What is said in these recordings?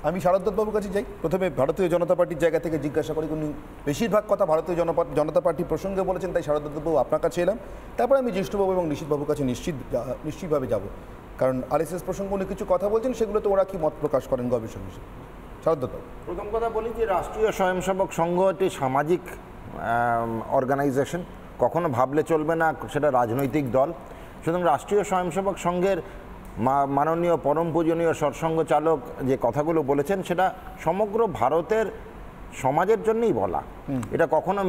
আমি শারদবাবুর কাছে যাই। প্রথমে ভারতীয় জনতা পার্টির জায়গা থেকে জিজ্ঞাসা করি, উনি বেশিরভাগ কথা ভারতীয় জনতা পার্টি প্রসঙ্গে বলেছেন, তাই শারদবাবু আপনার কাছে এলাম। তারপরে আমি জ্যেষ্ঠবাবু এবং নিশীথবাবুর কাছে নিশ্চিতভাবে যাব, কারণ আরএসএস প্রসঙ্গে উনি কিছু কথা বলছেন, সেগুলোতে ওরা কি মত প্রকাশ করেন গবেষক হিসেবে। শারদবাবু, প্রথম কথা বলি যে রাষ্ট্রীয় স্বয়ংসেবক সংঘ একটি সামাজিক অর্গানাইজেশন, কখনো ভাবলে চলবে না সেটা রাজনৈতিক দল। সুতরাং রাষ্ট্রীয় স্বয়ংসেবক সংঘের মাননীয় পরম পূজনীয় সৎসঙ্গ চালক যে কথাগুলো বলেছেন সেটা সমগ্র ভারতের সমাজের জন্যই বলা। এটা কখনো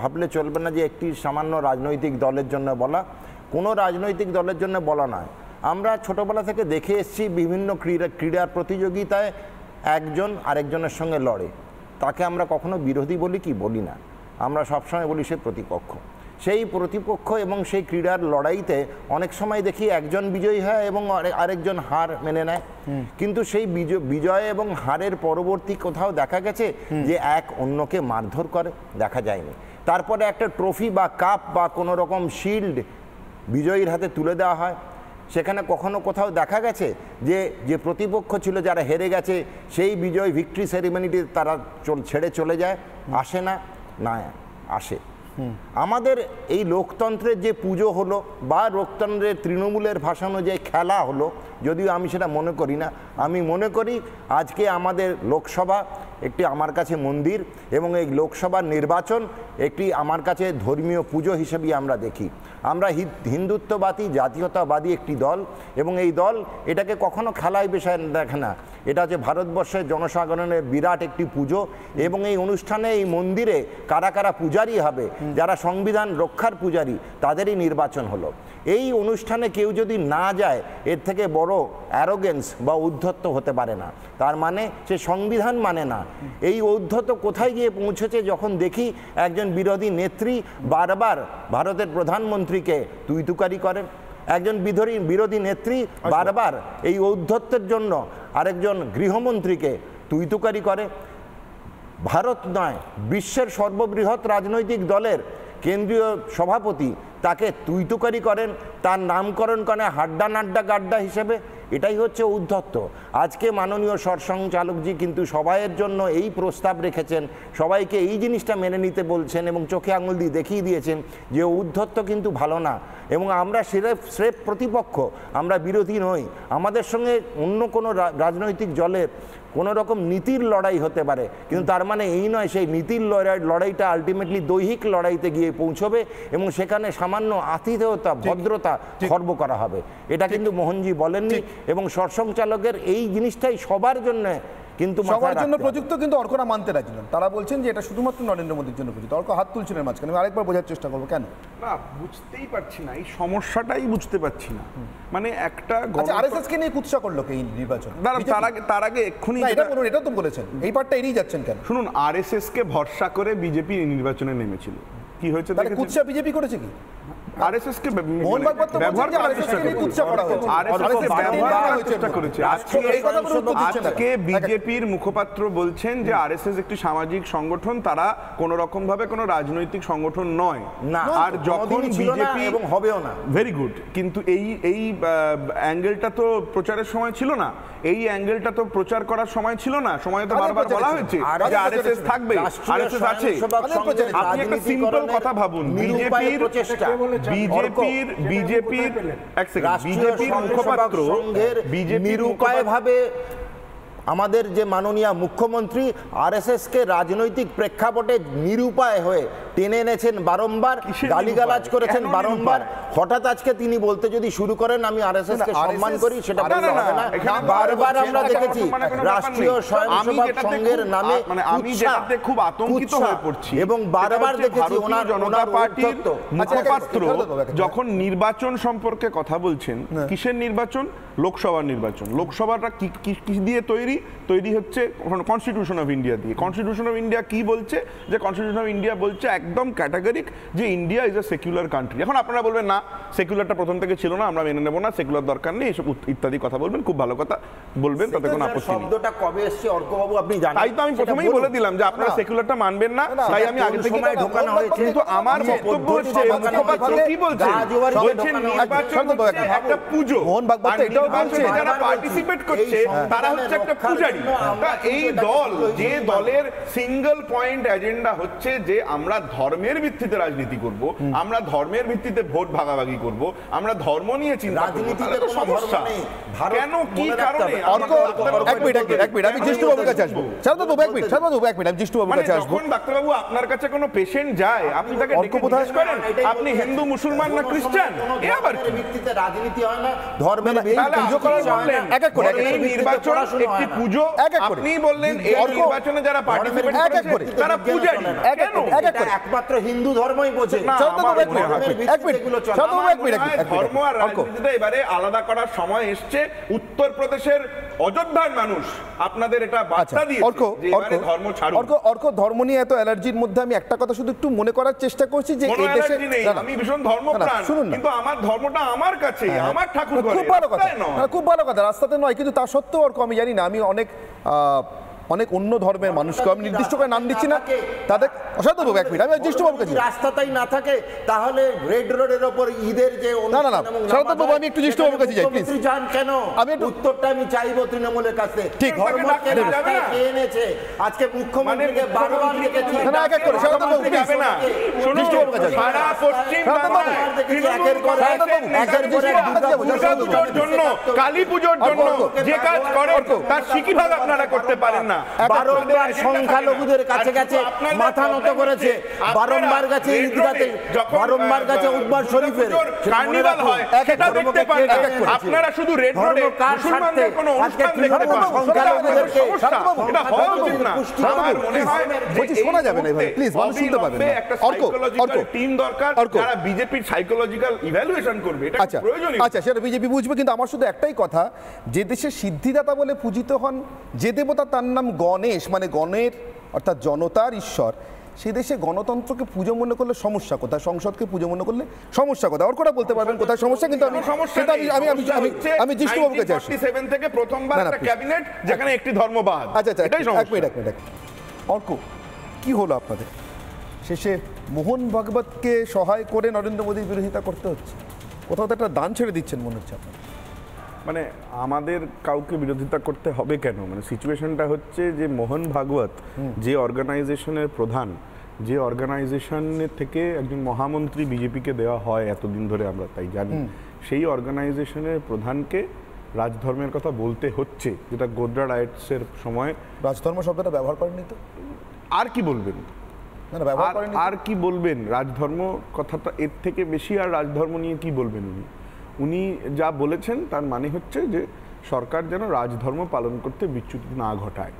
ভাবলে চলবে না যে একটি সামান্য রাজনৈতিক দলের জন্য বলা, কোনো রাজনৈতিক দলের জন্য বলা নয়। আমরা ছোটোবেলা থেকে দেখে এসেছি বিভিন্ন ক্রীড়া প্রতিযোগিতায় একজন আরেকজনের সঙ্গে লড়ে, তাকে আমরা কখনো বিরোধী বলি কি বলি না, আমরা সবসময় বলি সে প্রতিপক্ষ। সেই প্রতিপক্ষ এবং সেই ক্রীড়ার লড়াইতে অনেক সময় দেখি একজন বিজয়ী হয় এবং আরেকজন হার মেনে নেয়, কিন্তু সেই বিজয় এবং হারের পরবর্তী কোথাও দেখা গেছে যে এক অন্যকে মারধর করে? দেখা যায়নি। তারপরে একটা ট্রফি বা কাপ বা কোনো রকম শিল্ড বিজয়ীর হাতে তুলে দেওয়া হয়, সেখানে কখনো কোথাও দেখা গেছে যে প্রতিপক্ষ ছিল যারা হেরে গেছে সেই বিজয় ভিক্টরি সেরিমনিটি তারা ছেড়ে চলে যায়? আসে না, না আসে। আমাদের এই লোকতন্ত্রের যে পুজো হলো বা লোকতন্ত্রের তৃণমূলের ভাসানো যে খেলা হলো, যদিও আমি সেটা মনে করি না, আমি মনে করি আজকে আমাদের লোকসভা একটি আমার কাছে মন্দির এবং এই লোকসভার নির্বাচন একটি আমার কাছে ধর্মীয় পুজো হিসেবেই আমরা দেখি। আমরা হিন্দুত্ববাদী জাতীয়তাবাদী একটি দল এবং এই দল এটাকে কখনো খেলায় বিষয় দেখে না, এটা হচ্ছে ভারতবর্ষের জনসাধারণের বিরাট একটি পুজো। এবং এই অনুষ্ঠানে এই মন্দিরে কারা কারা পূজারী হবে, যারা সংবিধান রক্ষার পূজারী, তাদেরই নির্বাচন হলো। এই অনুষ্ঠানে কেউ যদি না যায় এর থেকে বড় অ্যারোগেন্স বা ঔদ্ধত্য হতে পারে না। তার মানে সে সংবিধান মানে না। এই ঔদ্ধত্য কোথায় গিয়ে পৌঁছেছে যখন দেখি একজন বিরোধী নেত্রী বারবার ভারতের প্রধানমন্ত্রীকে তুইতুকারি করেন, একজন বিরোধী নেত্রী বারবার এই ঔদ্ধত্যের জন্য আরেকজন গৃহমন্ত্রীকে তুইতুকারি করে। ভারত নয়, বিশ্বের সর্ববৃহৎ রাজনৈতিক দলের কেন্দ্রীয় সভাপতি তাকে তুইতুকারি করেন, তার নামকরণ করেন হাড্ডা নাড্ডা গাড্ডা হিসেবে। এটাই হচ্ছে ঔদ্ধত্য। আজকে মাননীয় সরসংঘ চালকজি কিন্তু সবাইয়ের জন্য এই প্রস্তাব রেখেছেন, সবাইকে এই জিনিসটা মেনে নিতে বলছেন এবং চোখে আঙুল দিয়ে দেখিয়ে দিয়েছেন যে ঔদ্ধত্য কিন্তু ভালো না এবং আমরা স্রেফ প্রতিপক্ষ, আমরা বিরোধী নই। আমাদের সঙ্গে অন্য কোনো রাজনৈতিক দলের কোনো রকম নীতির লড়াই হতে পারে, কিন্তু তার মানে এই নয় সেই নীতির লড়াইটা আলটিমেটলি দৈহিক লড়াইতে গিয়ে পৌঁছবে এবং সেখানে সামান্য আতিথেয়তা ভদ্রতা খর্ব করা হবে। এটা কিন্তু মোহনজি বলেননি এবং সরসংঘ চালকের এই জিনিসটাই সবার জন্য কিন্তু সবার জন্য প্রযুক্ত, কিন্তু অর্করা মানতে রাজি নন। তারা বলছেন যে এটা শুধুমাত্র নরেন্দ্র মোদীর জন্য প্রযুক্ত। অর্ক হাত তুলছিলেন মাঝখানে, আমি আরেকবার বোঝার চেষ্টা করবো কেন না বুঝতেই পারছি না, এই সমস্যাটাই বুঝতে পারছি না। মানে একটা আরএসএসকে নিয়ে কুৎসা করলো এই নির্বাচন, তার আগে এক্ষুনি এটা তো বলেছেন, এই পার্টটা এড়িয়ে যাচ্ছেন কেন? শুনুন, আরএসএস কে ভরসা করে বিজেপি নির্বাচনে নেমেছিল, কি হয়েছে কুৎসা বিজেপি করেছে কি? আরএসএস কে আজকে বিজেপির মুখপাত্র বলছেন যে আরএসএস একটি সামাজিক সংগঠন, তারা কোন রকম ভাবে কোন রাজনৈতিক সংগঠন নয়। আর যখন বিজেপি এবং হবেও না, ভেরি গুড, কিন্তু এই অ্যাঙ্গেলটা তো প্রচারের সময় ছিল না, এই অ্যাঙ্গেলটা তো প্রচার করার সময় ছিল না। সময় তো বারবার বলা হয়েছে যে আরএসএস থাকবে, আরএসএস আছে। আপনি একটা সিম্পল কথা ভাবুন, বিজেপির মুখপাত্র নিরুপায়ভাবে আমাদের যে মাননীয় মুখ্যমন্ত্রী আরএসএসকে রাজনৈতিক প্রেক্ষাপটে নিরুপায় হয়ে টেনে এনেছেন, বারংবার গালিগালাজ করেছেন বারংবার। হঠাৎ আজকে তিনি বলতে যদি শুরু করেন আমি আরএসএসকে সম্মান করি, সেটা বলতে হবে না। বারবার আমরা দেখেছি রাষ্ট্রীয় স্বয়ংসেবক সংঘের নামে আমি যেটাতে খুব আতঙ্কিত হয়ে পড়ছি এবং বারবার দেখেছি ওনার জনতা পার্টির মুখপাত্র যখন নির্বাচন সম্পর্কে কথা বলছেন, কিসের নির্বাচন? লোকসভার নির্বাচন। লোকসভাটা কি দিয়ে তৈরি হচ্ছে? কনস্টিটিউশন অফ ইন্ডিয়া দিয়ে। কনস্টিটিউশন অফ ইন্ডিয়া কি বলছে? যে কনস্টিটিউশন অফ ইন্ডিয়া বলছে এক একদম ক্যাটাগরিক যে India is a secular country. এখন আপনারা বলবেন না সেকুলারটা প্রথম থেকে ছিল না, আমরা মেনে নেব না, সেকুলার দরকার নেই, এসব ইত্যাদি কথা বলবেন, খুব ভালো কথা বলবেন, তাতে কোনো আপত্তি নেই। শব্দটা কবে এসেছে অর্কবাবু আপনি জানেন? তাই তো আমি প্রথমেই বলে দিলাম যে আপনারা সেকুলারটা মানবেন না, তাই আমি আগে থেকে ঢোকানো হয়েছে। কিন্তু আমার বক্তব্য হচ্ছে মুখপাত্র কি বলছেন, বলছেন নির্বাচন একটা পুজো, আর নির্বাচনে যারা পার্টিসিপেট করছে তারা হচ্ছে একটা পূজারি। এই দল, যে দলের সিঙ্গেল পয়েন্ট এজেন্ডা হচ্ছে যে আমরা ধর্মের ভিত্তিতে রাজনীতি করব, আমরা ধর্মের ভিত্তিতে ভোট ভাগাভাগি করব, আমরা ধর্ম নিয়ে চিন্তা করব, তাহলে তো সমস্যা কেন, কি কারণে? এক মিনিট আমি জিষ্টু বাবুর কাছে আসবো। শারদাবাবু এক মিনিট আমি জিষ্টু বাবুর কাছে আসবো। যখন ডাক্তারবাবু আপনার কাছে কোনো পেশেন্ট যায়, আপনি তাকে ডেকে জিজ্ঞেস করেন আপনি হিন্দু, মুসলমান না খ্রিস্টান? এ আবার কি ভিত্তিতে রাজনীতি হয় না, ধর্মের পুজো করার বললেন? এই নির্বাচন একটি পুজো, আপনি বললেন এই নির্বাচনে যারা পার্টিসিপেট করছে তারা পূজারি, কেন? একমাত্র হিন্দু ধর্মই বোঝে। ধর্ম আর রাজনীতিটা এবারে আলাদা করার সময় এসছে। উত্তরপ্রদেশের অযোধ্যার মানুষ আপনাদের এটা বার্তা দিয়েছে যে এবারে ধর্ম ছাড়ুন। অর্ক ধর্ম নিয়ে এত অ্যালার্জির মধ্যে আমি একটা কথা শুধু একটু মনে করার চেষ্টা করছি যে এই দেশে আমি ভীষণ ধর্মপ্রাণ, কিন্তু আমার ধর্মটা আমার কাছে, আমার ঠাকুর ঘরে। খুব ভালো কথা, খুব ভালো কথা, রাস্তাতে নয়, কিন্তু তা সত্ত্বেও অর্ক আমি জানি না, আমি অনেক অন্য ধর্মের মানুষকে আমি নির্দিষ্ট করে নাম দিচ্ছি না, তাদের অসাধারণ এক মিনিট আমি জিষ্টুবাবুর কাছে। রাস্তাটাই না থাকে তাহলে রেড রোডের উপর ঈদের যে শারদাবাবু আমি একটু জিষ্টুবাবুর কাছে যাই প্লিজ। যান কেন? আমি উত্তরটা আমি চাইবো তৃণমূলের কাছে। ঠিক, ধর্মকে রাস্তায় কে এনেছে? আজকে মুখ্যমন্ত্রীকে বারবার লিখেছি না, এক এক করে শারদাবাবু যাবে না। জিষ্টুবাবুর কাছে সারা পশ্চিম বাংলায় একের পর দুর্গা পুজোর জন্য, কালী পুজোর জন্য যে কাজ করে তার সিকিভাগ আপনারা করতে পারেন না। বারবার সংখ্যালঘুদের কাছে কাছে মাথা নত করেছে, বারংবার গেছে ঈদগাতে, বারংবার গেছে উদ্বার শরীফের কার্নিভাল হয়, সেটা দেখতে পান না। আপনারা শুধু রেড রোডে মুসলমানদের কোনো অনুষ্ঠান দেখতে পান, সংখ্যালঘুদেরকে এটা হওয়া উচিত না। আমার মনে হয় যে শোনা যাবে না ভাই, প্লিজ মানুষ শুনতে পাবেন না। একটা সাইকোলজিক্যাল টিম দরকার যারা বিজেপির সাইকোলজিক্যাল ইভ্যালুয়েশন করবে, এটা প্রয়োজনীয়। আচ্ছা, সেটা বিজেপি বুঝবে, কিন্তু আমার শুধু একটাই কথা, যে দেশে সিদ্ধিদাতা বলে পূজিত হন যে দেবতা, তার নাম গণেশ, মানে গণের অর্থাৎ জনতার ঈশ্বর, সে দেশে গণতন্ত্রকে পুজো মনে করলে সমস্যা কোথায়, সংসদকে পুজো মনে করলে সমস্যা কোথায়? ওর কথা বলতে পারবেন কোথায় সমস্যা, কিন্তু আমি জিষ্টুবাবুর কাছে আসি। 1947 থেকে প্রথমবার একটা ক্যাবিনেট যেখানে একটি ধর্মবাদ। আচ্ছা, এক মিনিট অর্ক, কি হলো আপনাদের? শেষে মোহন ভাগবতকে সহায় করে নরেন্দ্র মোদীর বিরোধিতা করতে হচ্ছে, কোথাও তো একটা দান ছেড়ে দিচ্ছেন মনে হচ্ছে আপনার। মানে আমাদের কাউকে বিরোধিতা করতে হবে কেন? মানে সিচুয়েশনটা হচ্ছে যে মোহন ভাগবত যে অর্গানাইজেশনের প্রধান, যে অর্গানাইজেশনের থেকে একজন মহামন্ত্রী বিজেপিকে দেওয়া হয় এতদিন ধরে আমরা তাই জানি, সেই অর্গানাইজেশনের প্রধানকে রাজধর্মের কথা বলতে হচ্ছে, যেটা গোদ্রা রাইটসের সময় রাজধর্ম শব্দটা ব্যবহার করেননি তো। আর কি বলবেন? আর কি বলবেন? রাজধর্ম কথাটা এর থেকে বেশি আর রাজধর্ম নিয়ে কি বলবেন উনি যা বলেছেন তার মানে হচ্ছে যে সরকার যেন রাজধর্ম পালন করতে বিচ্যুতি না ঘটায়।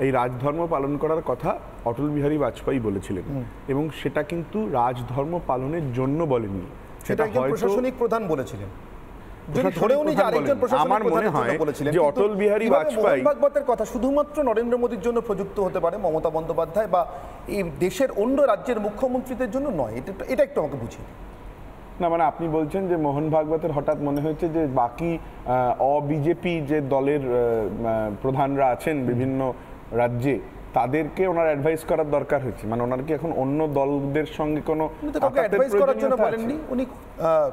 এই রাজধর্ম পালন করার কথা অটল বিহারী বাজপেয়ী বলেছিলেন, এবং সেটা কিন্তু রাজধর্ম পালনের জন্য বলেননি, সেটা প্রশাসনিক প্রধান বলেছিলেন। আমার মনে হয় যে অটল বিহারী বাজপেয়ী ভাগবতের কথা শুধুমাত্র নরেন্দ্র মোদীর জন্য প্রযুক্ত হতে পারে, মমতা বন্দ্যোপাধ্যায় বা এই দেশের অন্য রাজ্যের মুখ্যমন্ত্রীদের জন্য নয়, এটা একটু আমাকে বুঝিয়ে। না, মানে আপনি বলছেন যে মোহন ভাগবতের হঠাৎ মনে হয়েছে যে বাকি বিজেপি যে দলের প্রধানরা আছেন বিভিন্ন রাজ্যে, তাদেরকে ওনার অ্যাডভাইস করার দরকার হয়েছে, মানে ওনার কি এখন অন্য দলদের সঙ্গে কোনো অ্যাডভাইস করার জন্য বলেননি? উনি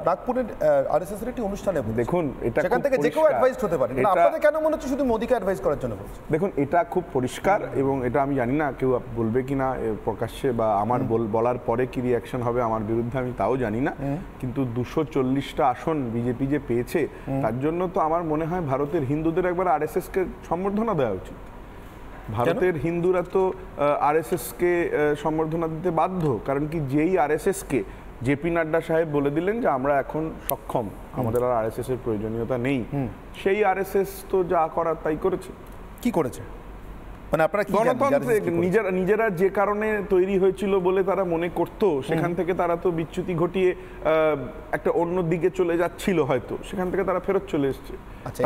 নাগপুরের আরএসএস এর একটি অনুষ্ঠানে দেখুন, এটা সেখান থেকে যে কেউ অ্যাডভাইস হতে পারে, আপনাদের কেন মনে হচ্ছে শুধু মোদিকে অ্যাডভাইস করার জন্য বলছেন? দেখুন, এটা খুব পরিষ্কার, এবং এটা আমি জানি না কেউ বলবে কিনা প্রকাশ্যে, বা আমার বলার পরে কি রিয়াকশন হবে আমার বিরুদ্ধে আমি তাও জানি না, কিন্তু 240টা আসন বিজেপি যে পেয়েছে তার জন্য তো আমার মনে হয় ভারতের হিন্দুদের একবার আরএসএস কে সম্বর্ধনা দেওয়া উচিত। ভারতের হিন্দুরা তো আরএসএসকে সম্বর্ধনা দিতে বাধ্য, কারণ কি যেই আরএসএসকে জেপি নাড্ডা সাহেব বলে দিলেন যে আমরা এখন সক্ষম, আমাদের আর আরএসএস এর প্রয়োজনীয়তা নেই, সেই আরএসএস তো যা করার তাই করেছে। কি করেছে? মানে আপনারা গণতন্ত্র নিজেরা যে কারণে তৈরি হয়েছিল বলে তারা মনে করতো, সেখান থেকে তারা তো বিচ্যুতি ঘটিয়ে একটা অন্য দিকে চলে যাচ্ছিল, হয়তো সেখান থেকে তারা ফেরত চলে এসছে,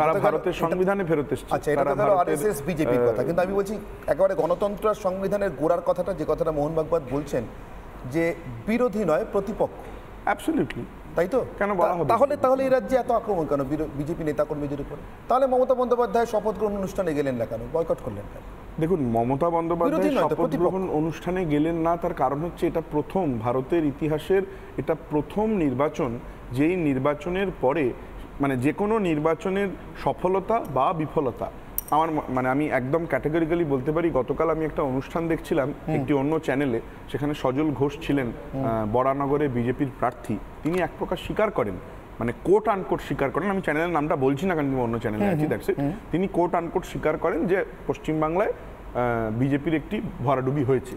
তারা ভারতের সংবিধানে ফেরত এসছে। আচ্ছা, এটা তো আরএসএস বিজেপির কথা, কিন্তু আমি বলছি একেবারে গণতন্ত্র আর সংবিধানের গোড়ার কথাটা, যে কথাটা মোহন ভাগবত বলছেন, যে বিরোধী নয় প্রতিপক্ষ। অ্যাবসলিউটলি, তাই তো? কেন বলা হবে? তাহলে এই রাজ্যে এত আক্রমণ কেন বিজেপি নেতাকর্মীদের উপরে? তাহলে মমতা বন্দ্যোপাধ্যায় শপথ গ্রহণ অনুষ্ঠানে গেলেন না কেন, বয়কট করলেন কেন? দেখুন, মমতা বন্দ্যোপাধ্যায় বিরোধী নয় তো, শপথ প্রতিপক্ষ। গ্রহণ অনুষ্ঠানে গেলেন না, তার কারণ হচ্ছে এটা প্রথম ভারতের ইতিহাসের এটা প্রথম নির্বাচন যেই নির্বাচনের পরে মানে যে কোনো নির্বাচনের সফলতা বা বিফলতা আমার মানে আমি একদম ক্যাটেগরিক্যালি বলতে পারি, গতকাল আমি একটা অনুষ্ঠান দেখছিলাম একটি অন্য চ্যানেলে, সেখানে সজল ঘোষ ছিলেন বরানগরে বিজেপির প্রার্থী। তিনি এক প্রকার স্বীকার করেন, মানে কোট আনকোট স্বীকার করেন, আমি চ্যানেলের নামটা বলছি না কারণ অন্য চ্যানেলে আছি, দেখছি তিনি কোট আনকোট স্বীকার করেন যে পশ্চিমবাংলায় বিজেপির একটি ভরাডুবি হয়েছে।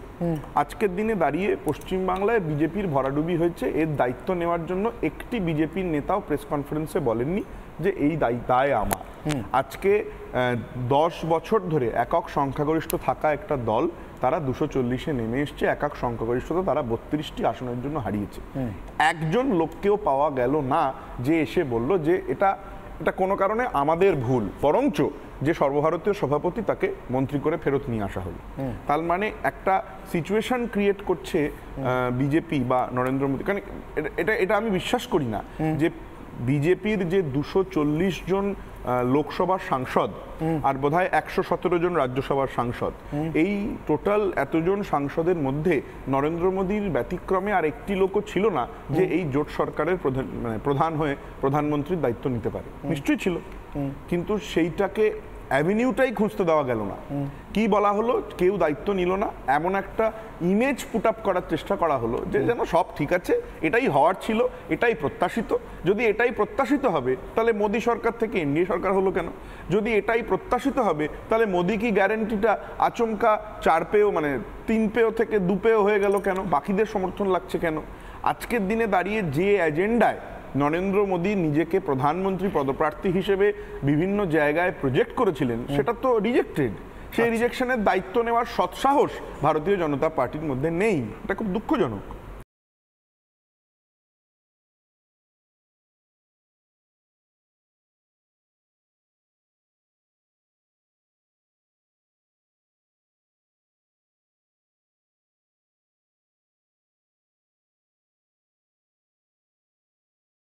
আজকের দিনে দাঁড়িয়ে পশ্চিমবাংলায় বিজেপির ভরাডুবি হয়েছে, এর দায়িত্ব নেওয়ার জন্য একটি বিজেপির নেতাও প্রেস কনফারেন্সে বলেননি যে এই দায় আমার। আজকে 10 বছর ধরে একক সংখ্যাগরিষ্ঠ থাকা একটা দল, তারা 240-এ নেমে এসছে, একক সংখ্যাগরিষ্ঠতা তারা 32টি আসনের জন্য হারিয়েছে। একজন লোককেও পাওয়া গেল না যে এসে বলল যে এটা কোনো কারণে আমাদের ভুল, বরঞ্চ যে সর্বভারতীয় সভাপতি তাকে মন্ত্রী করে ফেরত নিয়ে আসা হলো। তার মানে একটা সিচুয়েশন ক্রিয়েট করছে বিজেপি বা নরেন্দ্র মোদী। কারণ এটা আমি বিশ্বাস করি না যে বিজেপির যে 240 জন লোকসভার সাংসদ আর বোধহয় 117 জন রাজ্যসভার সাংসদ, এই টোটাল এতজন সাংসদের মধ্যে নরেন্দ্র মোদীর ব্যতিক্রমে আর একটি লোকও ছিল না যে এই জোট সরকারের প্রধান হয়ে প্রধানমন্ত্রীর দায়িত্ব নিতে পারে। নিশ্চয়ই ছিল, কিন্তু সেইটাকে অ্যাভিনিউটাই খুঁজতে দেওয়া গেল না। কি বলা হলো, কেউ দায়িত্ব নিল না, এমন একটা ইমেজ পুট আপ করার চেষ্টা করা হলো যে যেন সব ঠিক আছে, এটাই হওয়ার ছিল, এটাই প্রত্যাশিত। যদি এটাই প্রত্যাশিত হবে তাহলে মোদী সরকার থেকে এনডিএ সরকার হলো কেন? যদি এটাই প্রত্যাশিত হবে তাহলে মোদী কি গ্যারেন্টিটা আচমকা 4 পেও মানে 3 পেও থেকে 2 পেও হয়ে গেল কেন? বাকিদের সমর্থন লাগছে কেন? আজকের দিনে দাঁড়িয়ে যে এজেন্ডায় নরেন্দ্র মোদী নিজেকে প্রধানমন্ত্রী পদপ্রার্থী হিসেবে বিভিন্ন জায়গায় প্রজেক্ট করেছিলেন, সেটা তো রিজেক্টেড। সেই রিজেকশনের দায়িত্ব নেওয়ার সৎসাহস ভারতীয় জনতা পার্টির মধ্যে নেই, এটা খুব দুঃখজনক।